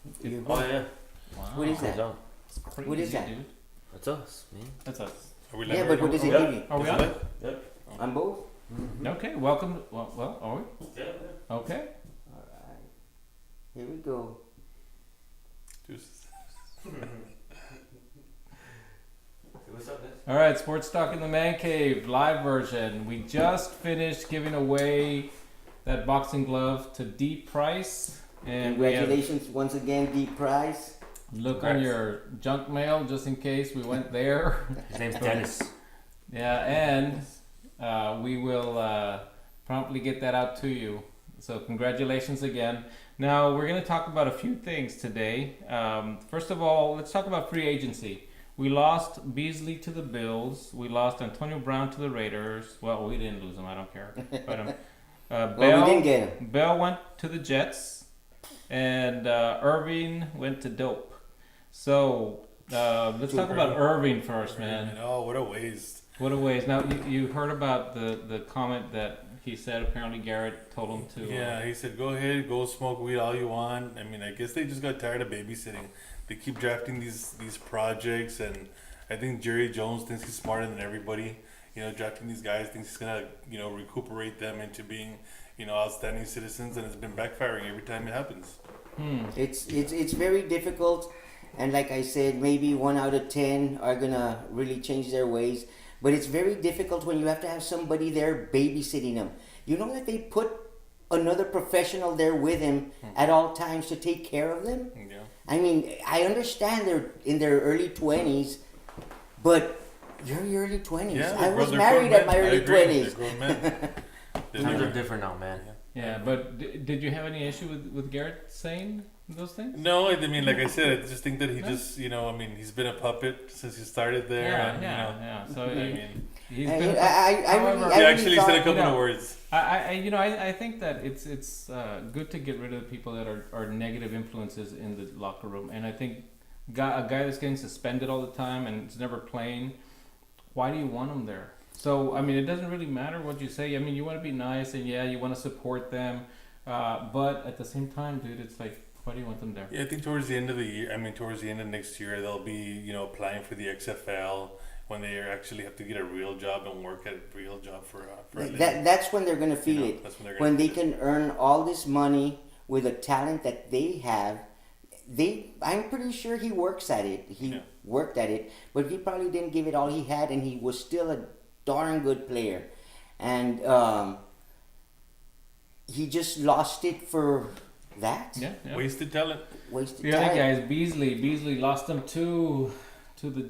Oh yeah. Wow. What is that? Job. That's crazy, What is that? dude. That's us, man. That's us. Are we Yeah, live but what right does it now? give you? Are we Is it on? live? Yep. On both? Okay, welcome. Well, are we? Yeah. Okay. Alright. Here we go. Deuces. What's up, guys? All right, Sports Talk in the Man Cave, live version. We just finished giving away that boxing glove to Deep Price. And we have Congratulations once again, Deep Prize. look on your junk mail just in case we went there. His name's Dennis. Yeah, and we will promptly get that out to you. So congratulations again. Now we're going to talk about a few things today. First of all, let's talk about free agency. We lost Beasley to the Bills. We lost Antonio Brown to the Raiders. Well, we didn't lose him. I don't care. But Well, we didn't get him. Bell went to the Jets, and Irving went to Dope. So let's talk about Irving first, man. Oh, what a waste. What a waste. Now, you heard about the comment that he said apparently Garrett told him to... Yeah, he said, go ahead, go smoke weed all you want. I mean, I guess they just got tired of babysitting. They keep drafting these projects, and I think Jerry Jones thinks he's smarter than everybody. You know, drafting these guys, thinks he's gonna, recuperate them into being, outstanding citizens, and it's been backfiring every time it happens. It's very difficult, and like I said, maybe 1 out of 10 are gonna really change their ways. But it's very difficult when you have to have somebody there babysitting them. You know that they put another professional there with him at all times to take care of them? Yeah. I mean, I understand they're in their early 20s, but you're in your early 20s. Yeah, I was they're married grown at my men. I early agree. 20s. They're grown men. Times are different now, man. Yeah, but did you have any issue with Garrett saying those things? No, I mean, like I said, I just think that he just, he's been a puppet since he started there. Yeah. So he's I- been. I really- however- I He actually thought- said a couple you know, of words. I think that it's good to get rid of the people that are negative influences in the locker room, and I think a guy that's getting suspended all the time and is never playing, why do you want him there? So I mean, it doesn't really matter what you say. I mean, you want to be nice and you want to support them, but at the same time, dude, it's like, why do you want them there? Yeah, I think towards the end of the year, towards the end of next year, they'll be, applying for the XFL when they actually have to get a real job and work at a real job for a living. That's when they're going to feel it. That's when they're When gonna they feel can earn all this money with the talent that they have. I'm pretty sure he works at it. He worked at it, but he probably didn't give it all he had, and he was still a darn good player. And he just lost it for that. Yeah. Wasted talent. Wasted The other time. guys, Beasley lost them to the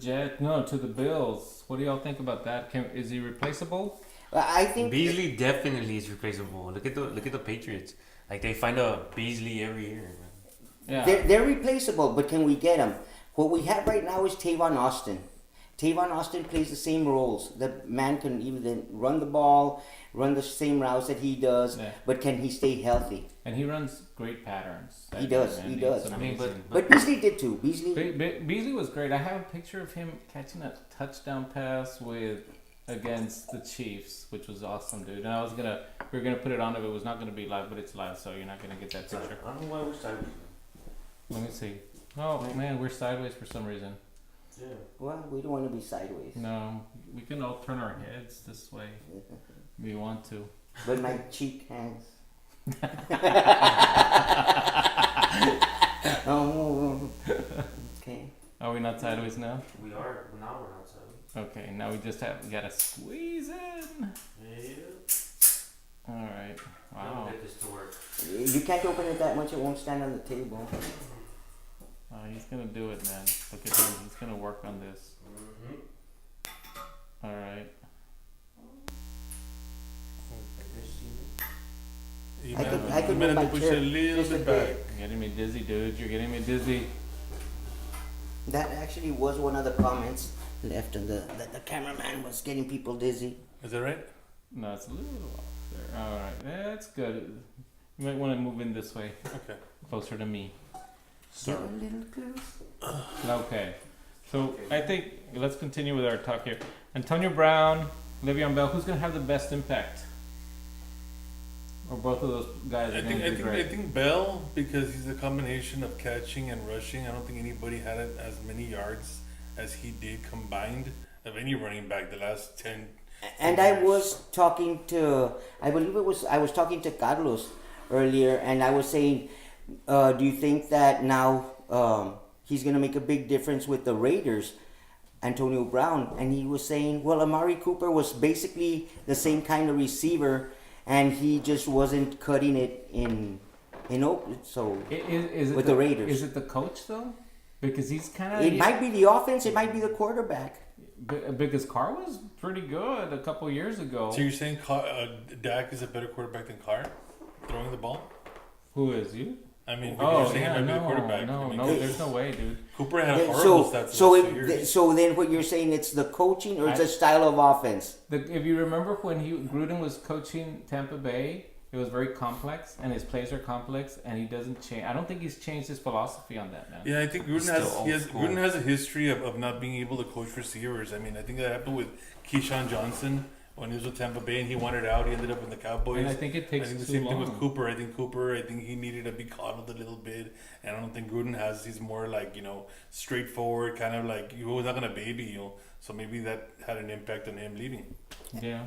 to the Bills. What do y'all think about that? Is he replaceable? I think Beasley definitely is replaceable. Look at the Patriots. Like they find a Beasley every year. Man. Yeah. they're replaceable, but can we get them? What we have right now is Tavon Austin. Tavon Austin plays the same roles. The man can even run the ball, run the same routes that he does, but can he stay healthy? And he runs great patterns. He does. Man. He It's does. amazing. But Beasley did too. Beasley. Beasley was great. I have a picture of him catching a touchdown pass against the Chiefs, which was awesome, dude. And we were gonna put it on if it was not gonna be live, but it's live, so you're not gonna get that picture. I don't know why we're sideways. Let me see. Oh man, we're sideways for some reason. Yeah. Well, we don't want to be sideways. No, we can all turn our heads this way. if we want to. But my cheek hangs. Oh, okay. Are we not sideways now? We are. Now we're not sideways. Okay, now we gotta squeeze in. Yeah. All right. Wow. Get this to work. You can't open it that much; it won't stand on the table. Oh, he's gonna do it, man. Look at him. He's gonna work on this. All right. I could move my push chair a little just a bit bit. back. You're getting me dizzy, dude. You're getting me dizzy. That actually was one of the comments left, and the cameraman was getting people dizzy. Is that right? No, it's a little off there. All right. That's good. You might want to move in this way, Okay. closer to me. Get a little close. Okay. So I think let's continue with our talk here. Antonio Brown, Le'Veon Bell. Who's gonna have the best impact Or both of those guys are going to do I great? think Bell, because he's a combination of catching and rushing. I don't think anybody had as many yards as he did combined of any running back the last 10. And I was talking to, I believe I was talking to Carlos earlier, and I was saying, do you think that now he's going to make a big difference with the Raiders, Antonio Brown? And he was saying, well, Amari Cooper was basically the same kind of receiver, and he just wasn't cutting it in Oakland. So Is it with the Raiders. Is it the coach though? Because he's kind of. It might be the offense, it might be the quarterback. Because Carr was pretty good a couple years ago. So you're saying Dak is a better quarterback than Carr throwing the ball? Who is you? I mean, Oh you're saying yeah, he might be no, the quarterback. no, I mean, no. There's no way, dude. Cooper had Yeah, horrible stats the last 2 years. So then what you're saying, it's the coaching or it's the style of offense? If you remember when Gruden was coaching Tampa Bay, it was very complex, and his plays are complex, and he doesn't change. I don't think he's changed his philosophy on that, man. Yeah, I think Gruden has a history of not being able to coach receivers. I mean, I think that happened with Keyshawn Johnson when he was with Tampa Bay and he wanted out. He ended up in the Cowboys. And I think it takes I think the too same long. thing with Cooper. I think he needed to be coddled a little bit, and I don't think Gruden has. He's more like straightforward, kind of like he was not gonna baby you. So maybe that had an impact on him leaving. Yeah,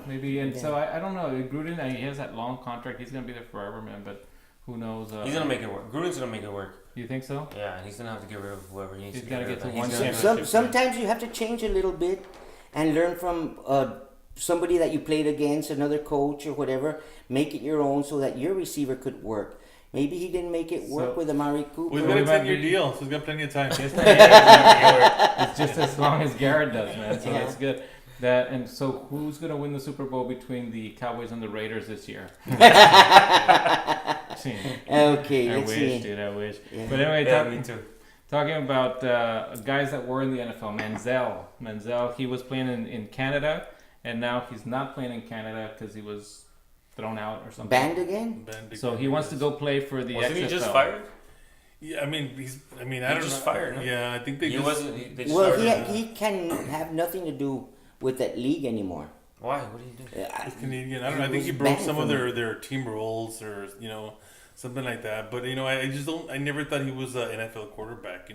maybe. And so I don't know. Gruden, he has that long contract. He's gonna be there forever, man. But who knows? He's gonna make it work. Gruden's gonna make it work. You think so? Yeah, he's gonna have to get rid of whoever he needs He's to gotta get rid get of. to one He's gonna- championship. Sometimes you have to change a little bit and learn from somebody that you played against, another coach or whatever. Make it your own so that your receiver could work. Maybe he didn't make it work So- with Amari Well, Cooper. he's we got a might 10-year be- deal, so he's got plenty of time. It's just as long as Garrett does, man. So that's good. So who's gonna win the Super Bowl between the Cowboys and the Raiders this year? Okay, I let's wish, see. dude. I wish. Yeah. But anyway, Yeah, me too. talking about guys that were in the NFL, Manzel, he was playing in Canada, and now he's not playing in Canada because he was thrown out or something. Banned again? So he wants to go play for the Wasn't XFL. he just fired? Yeah, I mean, I He don't just know. fired, huh? Yeah, I think they He just. wasn't. They just Well, started. he can have nothing to do with that league anymore. Why? What did he do? I- It's Canadian. I don't know. I think he was broke banned some of from their team rules or something like that. But I just don't. I never thought he was an NFL quarterback.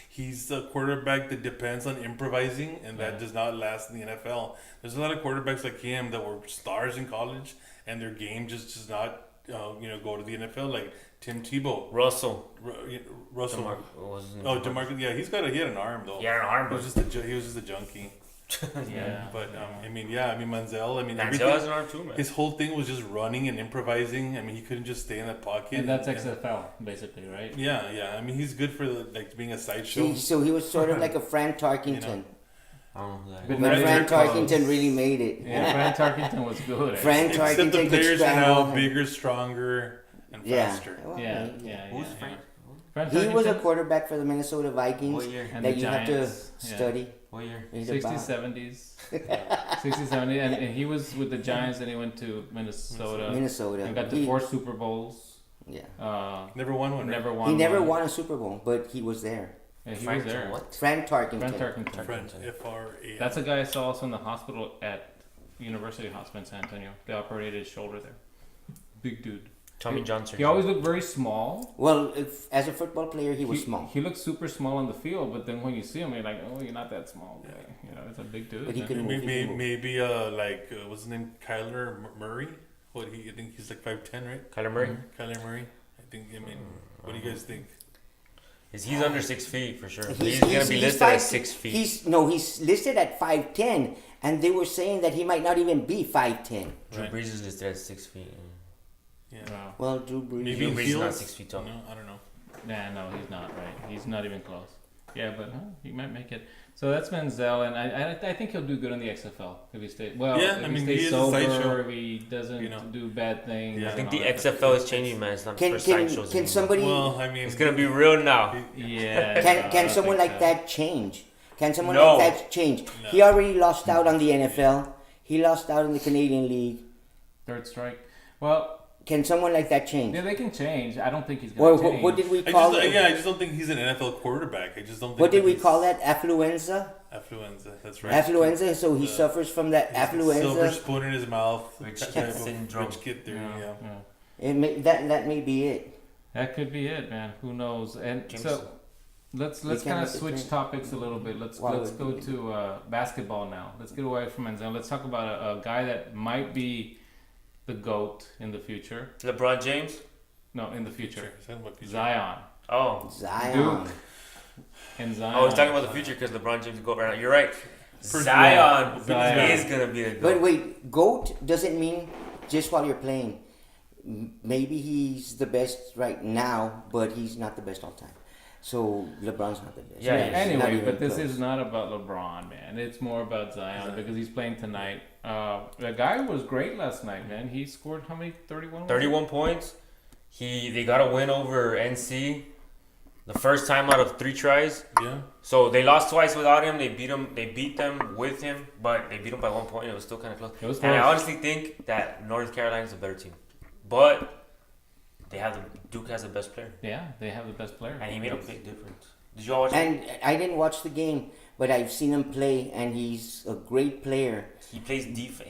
He's a quarterback that depends on improvising, and that does not last in the NFL. There's a lot of quarterbacks like him that were stars in college, and their game just does not go to the NFL. Like Tim Tebow, Russell. Russell. What was his name? Oh, DeMarcus. Yeah, he had an arm though. He had an arm, He but was just a junkie. Yeah. But Manzel. Manziel everything. has an arm too, man. His whole thing was just running and improvising. I mean, he couldn't just stay in that pocket. And that's XFL, basically, right? Yeah. I mean, he's good for being a sideshow. So he was sort of like a Fran Tarkington. I don't know who that is. But But Fran Fran Tarkington really made it. Yeah, Fran Tarkington was good. Fran Except the Tarkington could players are now scramble. bigger, stronger, and Yeah. faster. Well, Yeah. Who's Frank? Fran He was a Tarkington quarterback for the Minnesota Vikings What year? and that the you have to Giants. Yeah. study. What year? read 60s, about. 70s. 60s, 70s. And he was with the Giants, and he went to Minnesota. Minnesota. And got to 4 Super Bowls. Yeah. Never won one. Right? Never won. He never one. won a Super Bowl, but he was there. Yeah, he Frank was there. What? Fran Tarkington. Fran Tarkington. Friend, F-R-A. That's a guy I saw also in the hospital at University Hospital in San Antonio. They operated his shoulder there. Big dude. Tommy John He always looked very small. Well, as a football player, he was small. He looked super small on the field, but then when you see him, you're like, oh, you're not that small. Guy. It's a big dude. But he man. couldn't move. Maybe what's his name? Kyler Murray. I think he's like 5'10", right? Kyler Murray. Kyler Murray. What do you guys think? He's under 6 feet for sure. He's gonna be listed at 6 feet. He's listed at 5'10", and they were saying that he might not even be 5'10". Drew Brees is listed at 6 feet. Yeah. Wow. Well, Drew Brees. Maybe Drew Brees is Fields? not 6 feet tall. No, I don't know. Nah, no, he's not right. He's not even close. Yeah, but he might make it. So that's Manzel, and I think he'll do good in the XFL if he stays. Well, Yeah, if I he mean, stays he is a sober, sideshow. if he doesn't do bad things. Yeah. I think and the all that stuff. XFL is changing, man. It's not Can for sideshows can anymore. somebody Well, It's gonna be real now. Yeah. can I someone think like so. that change? Can someone No. like that change? No. He already lost out on the NFL. He lost out in the Canadian League. Third strike. Well, Can someone like that change? Yeah, they can change. I don't think he's Or going to change. what did we I call just, it? I just don't think he's an NFL quarterback. I just don't think. What did we he's- call that? Affluenza? Affluenza. That's right. Affluenza. So he The- suffers from that Silver affluenza. spoon in his mouth. Rich type kid of syndrome. Rich kid theory. Yeah. It may, that may be it. That could be it, man. Who knows? And Jinx. so let's We kind can't of let the switch drink. topics a little bit. Let's Wow, go to basketball now. Let's get away from Manzel. Let's talk about a guy that might be the GOAT in the future. LeBron James. No, in the future. He's talking about future. Zion. Oh, Zion. Duke. And Zion. I was talking about the future because LeBron James go right now. You're right. First Zion Zion. is gonna be a But goat. wait, GOAT doesn't mean just while you're playing. Maybe he's the best right now, but he's not the best all time. So LeBron's not the best. Yeah, Yeah, he's not anyway, even but this close. is not about LeBron, man. It's more about Zion because he's playing tonight. The guy was great last night, man. He scored how many? 31? 31 points. They got a win over NC. The first time out of 3 tries. Yeah. So they lost twice without him. They beat them with him, but they beat them by 1 point. It was still kind of close. It was And I close. honestly think that North Carolina's a better team, but Duke has the best player, Yeah, they have the best player. and he made a big difference. Did you all watch it? And I didn't watch the game, but I've seen him play, and he's a great player. He plays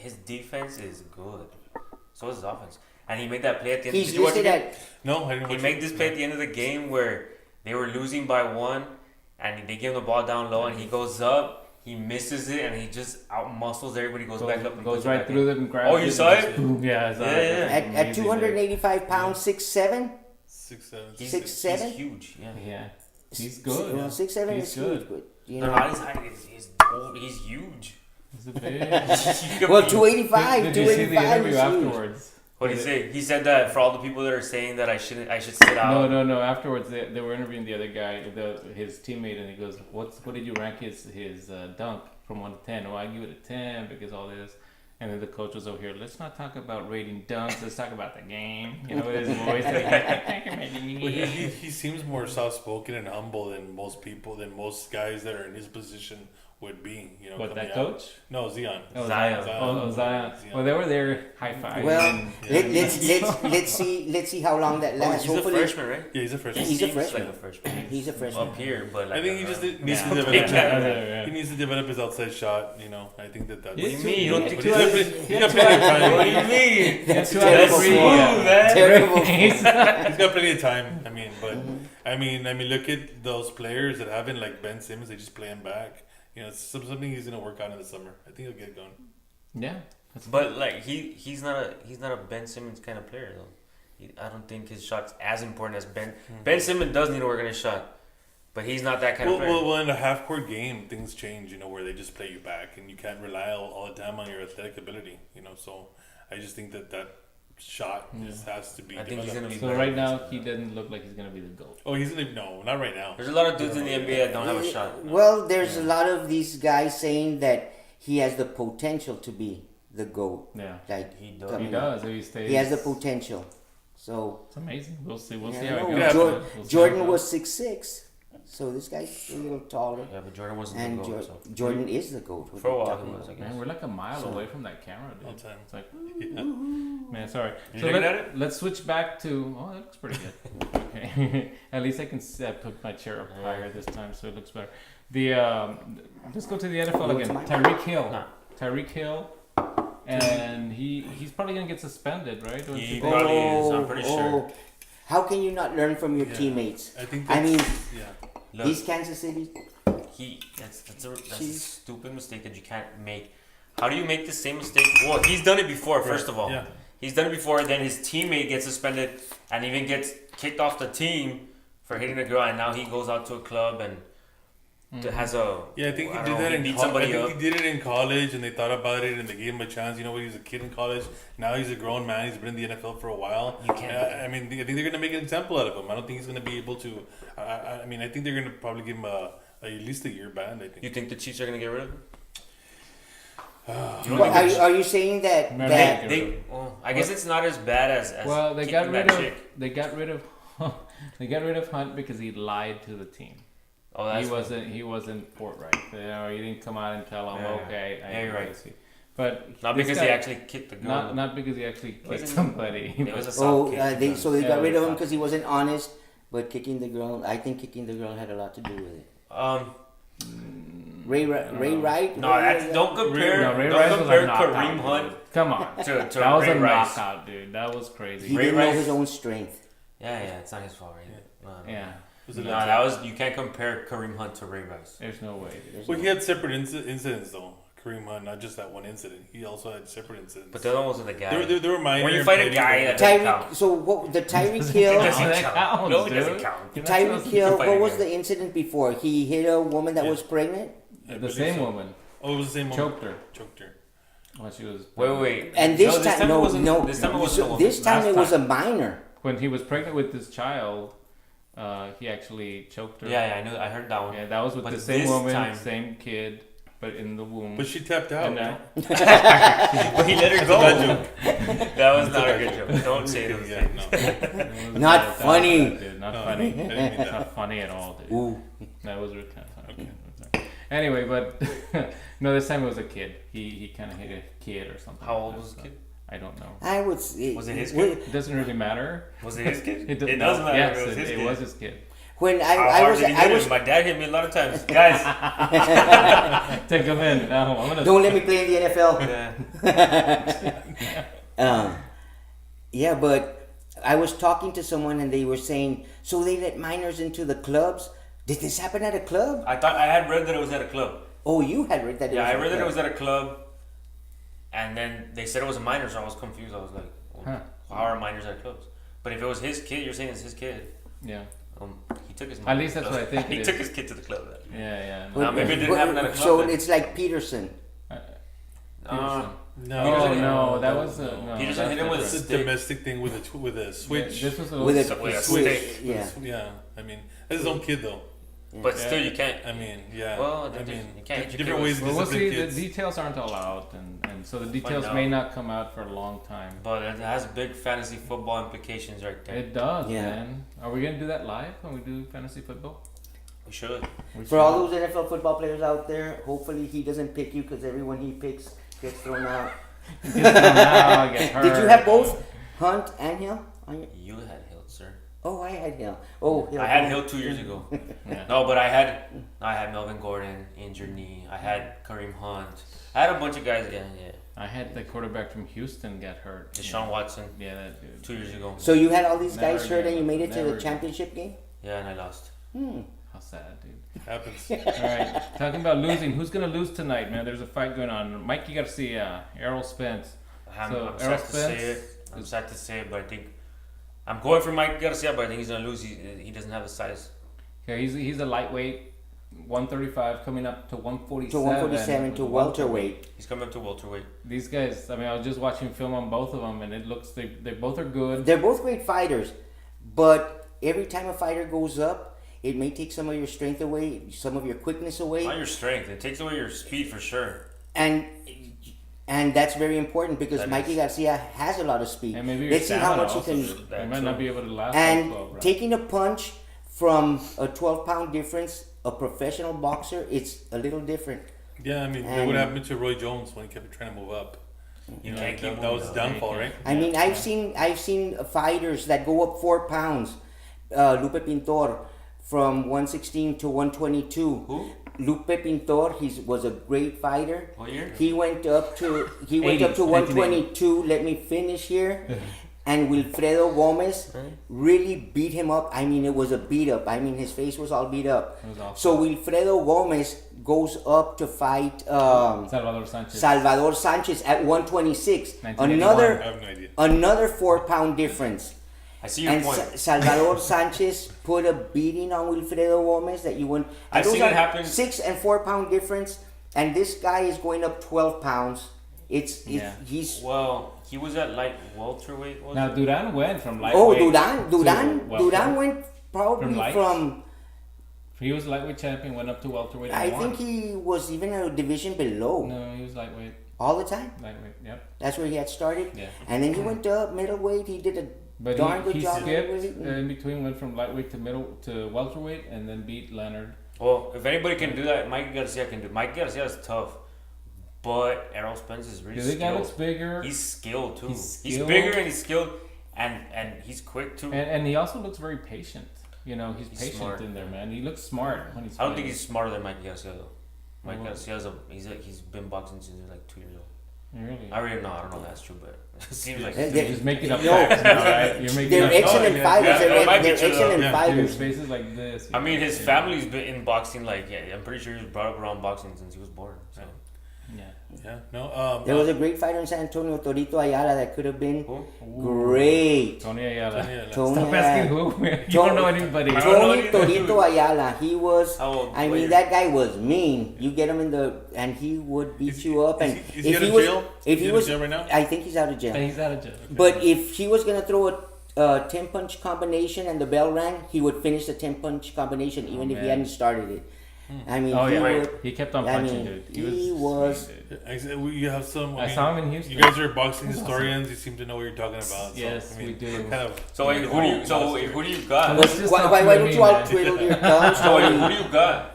his defense is good. So is his offense. And he made that play at the end. He's Did you watch the listed game? at No, I didn't. He watch made it. this play at the end of the game where they were losing by 1, and they give him the ball down low, and he goes up, he misses it, and he just out muscles everybody, goes back up, and goes puts it right back through in. them and grabs Oh, you it saw and it? just boom. Yeah, I saw Yeah, it. yeah. That's at amazing, 285 pounds, 6'7". 6'7". He's, 6'7"? He's huge. Yeah. dude. Yeah, he's good. 6'7" He's is good. huge, but you No, know. not his height. He's huge. He's a big. He could Well, be- 285, Did you see the 285 interview is huge. afterwards? What did he say? He said that for all the people that are saying that I should sit out. No. Afterwards, they were interviewing the other guy, his teammate, and he goes, "What did you rank his dunk from 1 to 10?" Oh, I give it a 10 because all this. And then the coach was over here. Let's not talk about rating dunks. Let's talk about the game. You know, with his voice. Well, he seems more soft spoken and humble than most guys that are in his position would be. You know, What, coming that out. coach? No, Zion. Oh, Zion. Zion. Well, they were there high five. Well, let's see how long that Oh, lasts. he's a Hopefully, freshman, right? Yeah, he's a freshman. He's a Seems freshman. like a freshman. he's a freshman. Up here, but like I think he just needs Yeah. to develop. Yeah. He needs to develop his outside shot. You know, I think that's. What do you mean? You don't think But he's got plenty of What do time. you mean? That's Two terrible out of three, form. yeah. man. Terrible. He's got plenty of time. I mean, but I mean, look at those players that haven't, like Ben Simmons. They just play him back. You know, it's something he's gonna work on in the summer. I think he'll get going. Yeah. But like he's not a Ben Simmons kind of player though. I don't think his shot's as important as Ben. Ben Simmons does need to work on his shot, but he's not that kind of player. Well, in a half-court game, things change. You know, where they just play you back, and you can't rely all the time on your athletic ability. You know, so I just think that shot just has to be. I think he's developed. gonna be So right now, he doesn't look like he's gonna be the GOAT. Oh, he's gonna no, not right now. There's a lot of dudes in the NBA that don't have a shot. Well, there's a lot of these guys saying that he has the potential to be the GOAT. Yeah. Like He does. coming He up. does. If he stays. He has the potential. So It's amazing. We'll see. We'll yeah, see I how know. it goes. Yeah. Jordan, We'll see Jordan how it was goes. 6'6", so this guy's a little taller. Yeah, but Jordan wasn't And the goat. So. Jordan is the GOAT. What For a are you while talking he was, about? I guess. Man, we're like a mile So- away from that camera, dude. All time. It's like, Yeah. man, sorry. You So looking at it? let's switch back to. Oh, that looks pretty good. Okay, at least I can put my chair up higher this time, so it looks better. Let's go to the NFL You again. want Tyreek Hill. Nah. Tyreek Hill, and he's probably gonna get suspended, right? Don't He you think? probably is, I'm pretty sure. How can you not learn from your Yeah. teammates? I think. I mean, yeah. Look, these Kansas City. that's a Jeez. stupid mistake that you can't make. How do you make the same mistake? Well, he's done it before. First of all, Yeah. he's done it before. Then his teammate gets suspended and even gets kicked off the team for hitting a girl, and now he goes out to a club and has a. Yeah, I think he I did don't know, that he in beat college. I somebody think up. he did it in college, and they thought about it, and they gave him a chance. You know, when he was a kid in college, now he's a grown man. He's been in the NFL for a while. You can't. I mean, I think they're gonna make an example out of him. I don't think he's gonna be able to. I mean, I think they're gonna probably give him at least a year ban. I think. You think the Chiefs are gonna get rid of him? Well, are you saying that Man, that Well, I guess it's not as bad as Well, they got kicking rid that of chick. they got rid of they got rid of Hunt because he lied to the team. Oh, that's He wasn't forthright. You know, he didn't come out and tell them, Yeah. okay, Yeah, you're right. see. But Not this because guy- he actually kicked the girl. not because he actually kicked Wasn't- somebody. It was a soft Oh, kick. they Yeah, got rid of him soft. because he wasn't honest. But kicking the girl, I think kicking the girl had a lot to do with it. Ray Wright. No, that's don't compare. No, Ray don't Rice was compare a knockout, Kareem dude. Hunt Come on. to That was Ray a Rice. knockout, dude. That was crazy. He Ray didn't know Rice- his own strength. Yeah, it's not his fault, right? No. Yeah. Was it No, like- that was you can't compare Kareem Hunt to Ray Rice. There's no way, dude. Well, he had separate incidents though. Kareem Hunt, not just that one incident. He also had separate incidents. But the other one wasn't the guy. There were minor. When you fight a petty- guy that doesn't count. Tyreek. So what? The Tyreek It Hill. doesn't that count. counts, No, it doesn't dude. count. You're not Tyreek supposed to- Hill. fight What a was guy. the incident before? He hit a woman that Yeah. was pregnant. I The believe same so. woman Oh, it was the same one. choked her Choked her. while she was Wait. And this No, time, it no, wasn't- no. This time it So wasn't a woman. this time Last it was a time. minor. when he was pregnant with this child. He actually choked her. Yeah, I knew. I heard that one. Yeah, that was with But the same this woman, time- same kid, but in the womb. But she tapped out. and now, But he let her go. Bad joke. That was not a good joke. Don't say those Yeah, things. no. it was Not bad, funny. dude. Not No, funny. I didn't mean that. Not funny at all, dude. Ooh. That was really kind of funny. Anyway, but no, this time it was a kid. He kind of hit a kid or something. How like old that, was the so kid? I don't know. I would say. Was it his when- kid? It doesn't really matter. Was it his kid? It, It doesn't matter. Yes, if it was his it kid. was his kid. When How I hard was, did he I hit was. him? My dad hit me a lot of times. Guys. Take him in. No, I'm gonna. Don't let me play in the NFL. Yeah. Yeah, but I was talking to someone and they were saying, so they let minors into the clubs. Did this happen at a club? I thought I had read that it was at a club. Oh, you had read that. It Yeah, was I at a read that it club. was at a club, and then they said it was a minor, so I was confused. I was like, well, Huh. how are minors at clubs? But if it was his kid, you're saying it's his kid. Yeah. He took his. At least that's what I think he it took is. his kid to the club. Then. Yeah. Now, maybe it didn't happen at a club. So then. it's like Peterson. Uh, No, Oh Peterson- no, that was a no. Peterson that's hit him with a It's a stick. domestic thing with a switch. This was a With a With a switch. stick. Yeah. Yeah, I mean, that's his own kid though. But still, you can't. I mean, yeah. Well, I mean, you can't hit your different kid ways with- to Well, we'll discipline see. kids. The details aren't all out, and so the details out. may not come out for a long time. But it has big fantasy football implications right there. It does, Yeah. man. Are we gonna do that live when we do fantasy football? We should. We For all those NFL football players out there, hopefully he doesn't pick you because everyone he picks gets thrown out. Did you have both Hunt and Hill? On your... You had Hill, sir. Oh, I had Hill. Oh, Hill. I had Hill 2 years ago. Yeah. No, but I had Melvin Gordon, injured knee. I had Kareem Hunt. I had a bunch of guys again. Yeah. I had the quarterback from Houston get hurt. Deshaun Watson, Yeah, that dude. 2 years ago. So you had all these Never guys hurt and you again. made it to Never the again. championship game? Yeah, and I lost. How sad, dude. Happens. All right, talking about losing. Who's gonna lose tonight, man? There's a fight going on. Mikey Garcia, Errol Spence. I'm So, sad Errol to say Spence it. I'm sad to say it, but I think I'm going for Mike Garcia, but I think he's gonna lose. He doesn't have the size. Yeah, he's a lightweight, 135 coming up to 147. To 147 to welterweight. He's coming up to welterweight. These guys, I mean, I was just watching film on both of them, and it looks they both are good. They're both great fighters, but every time a fighter goes up, it may take some of your strength away, some of your quickness away, Not your strength. It takes away your speed for sure. and that's very important because That Mikey is. Garcia has a lot of speed. And maybe your Let's see how stamina much he also, can. dude. that You might too. not be able to last And all 12 rounds. taking a punch from a 12-pound difference, a professional boxer, it's a little different. Yeah, I mean, And- what happened to Roy Jones when he kept trying to move up? You know, can't keep that was his moving, downfall, right? I mean, I've seen fighters that go up 4 pounds. Lupe Pintor from 116 to 122. Who? Lupe Pintor, he was a great fighter. What year? He went up to 80s, 122. Let me finish here. And Wilfredo Gomez really beat him up. I mean, it was a beat up. I mean, his face was all beat up. It was awesome. So Wilfredo Gomez goes up to fight Salvador Sanchez. Salvador Sanchez at 126. 1981. I have no idea. Another 4-pound difference. I see your And point. Salvador Sanchez put a beating on Wilfredo Gomez that you wouldn't. and I've those seen are it happen. 6 and 4-pound difference, and this guy is going up 12 pounds. Yeah. He's Well, he was at light welterweight. Was Now it? Duran went from oh lightweight. Duran to Duran welterweight. went probably From light? from. He was lightweight champion, went up to welterweight. and I won. think he was even a division below No, he was lightweight. all the time. Lightweight. Yep. That's where he had started, Yeah. and then he went up middleweight. He did a But darn he good job. skipped middleweight. in between, went from lightweight to middle to welterweight, and then beat Leonard. Well, if anybody can do that, Mike Garcia can do. Mike Garcia is tough, But Errol Spence is really The other guy looks skilled. bigger. He's skilled too. He's He's skilled. bigger and he's skilled, and he's quick too. And he also looks very patient. You know, he's patient smart. in there, man. He looks smart when he's I don't playing. think he's smarter than Mike Garcia though. Mike Well, Garcia's he's been boxing since he was like 2 years old. Really? I really know. I don't know if that's true, but it seems like. Yeah, You're just making up No. facts now, right? You're making They're up excellent yeah, fighters. yeah, it might be They're true, excellent though. Dude, his fighters. face is like this. I mean, his Yeah. family's been in boxing. Like, yeah, I'm pretty sure he was brought up around boxing since he was born. So. Yeah. Yeah. No. There was a great fighter in San Antonio, Torito Ayala, that could have been Who? great. Tony Ayala. Tony Stop asking who. You don't know anybody. I don't know Tony either. Torito Ayala. He was. How old? I mean, that guy was mean. You get him in the, and he would beat Is you up. And Is he out of was, jail? if Is he out of was, jail right now? I think he's out of jail. He's out of jail. But if he was gonna throw a 10-punch combination and the bell rang, he would finish the 10-punch combination even if he man. hadn't started it. I mean, Oh he yeah, would. he kept on I punching, mean, dude. he was- sweet, dude. I said, you have some. I mean, saw him in Houston. You guys are boxing historians. You seem to know what you're talking about. So, Yes, I mean, we do. Kind of. So wait, who do you got? Let's just Why, talk why to don't me, you all man. twiddle your thumbs? So wait, who Tony? do you got?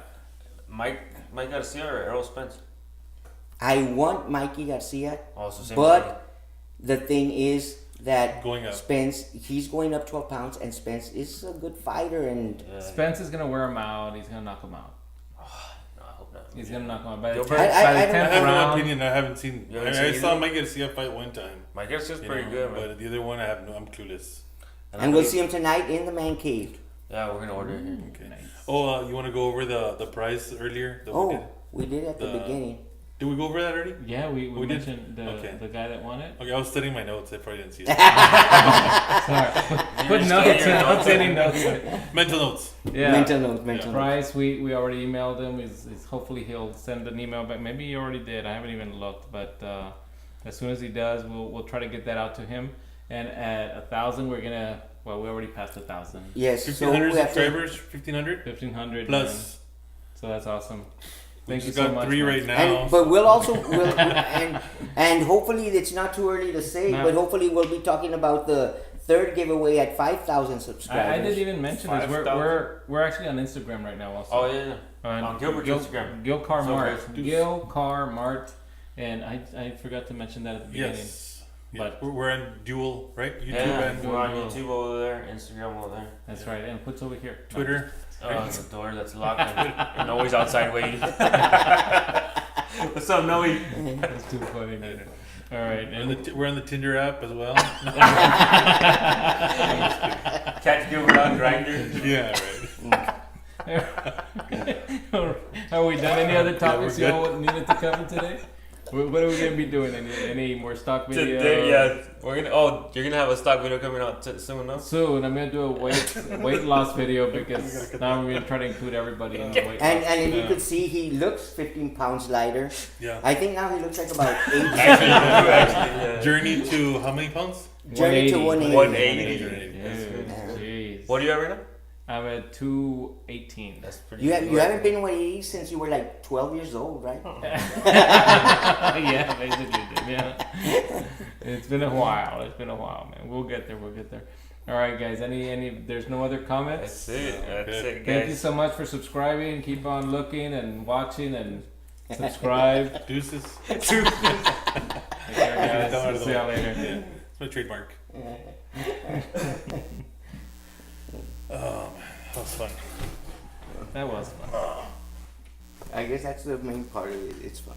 Mike Garcia or Errol Spence? I want Mikey Garcia, Also same. but the thing is that Going up. Spence, he's going up 12 pounds, and Spence is a good fighter, and Yeah. Spence is gonna wear him out. He's gonna knock him out. No, I hope not. He's gonna knock him out. By the Gilbert? 10th, I by the don't- I 10th have no round. opinion. I haven't seen. You haven't I seen saw either? Mike Garcia fight one time. Mike Garcia's you pretty know, good, man. But the other one, I have no. I'm clueless. and we'll see him tonight in the man cave. Yeah, we're gonna order it here. Okay. Nice. Oh, you want to go over the price earlier? That we Oh, did? we did at the The- beginning. Did we go over that already? Yeah, we We did? mentioned Okay. the guy that won it. Okay, I was studying my notes. I probably didn't see it. Sorry. Put just notes. getting your Not notes. any notes. Mental notes. Yeah. Mental note, mental note. Price, we already emailed him. Is hopefully he'll send an email back. Maybe he already did. I haven't even looked, but as soon as he does, we'll try to get that out to him. And at 1,000, we're gonna. Well, we already passed 1,000. Yes, so 1,500 we have to. subscribers. 1,500 1,500 plus. So that's awesome. We Thank you just so got much. 3 man. right now. And, but we'll also and hopefully it's not too early to say, No. but hopefully we'll be talking about the third giveaway at 5,000 subscribers. I didn't even mention this. 5,000. We're actually on Instagram right now also. Oh yeah. On Gilbert's Gil, Instagram. Gil Car So Mart. guys, Gil Car Mart. And I forgot to mention that at the beginning. Yes. Yeah. But- We're on dual, right? YouTube Yeah, and we're on Google. YouTube over there, Instagram over there. That's right. And what's over here? No. Twitter. The door that's locked and Noe's outside waiting. What's up, Noe? That's too funny, man. All right. And We're on the Tinder app as well. Catch Gilbert on Grindr. Yeah, right. are we done? Any other topics we're you all needed to cover today? What are we gonna be doing? Any more stock video? Today, yeah, we're gonna. Oh, you're gonna have a stock video coming out soon, no? Soon, I'm gonna do a weight loss video because now we're gonna try to include everybody in the weight And loss. and if you Yeah. could see, he looks 15 pounds lighter. Yeah. I think now he looks like about 8. Actually, yeah. Journey to how many pounds? Journey to 180. 180. 180. Dude, jeez. What do you have right now? I'm at 218. That's pretty. You good. haven't been 180 since you were like 12 years old, right? Yeah, basically, dude. Yeah. It's been a while. It's been a while, man. We'll get there. We'll get there. All right, guys. Any? There's no other comments. That's it. That's Okay. it, Thank you guys. so much for subscribing. Keep on looking and watching and subscribe. Deuces. Take care, guys. Out of the See y'all way. later. Yeah. It's my trademark. Oh man, that was fun. That was fun. I guess that's the main part of it. It's fun.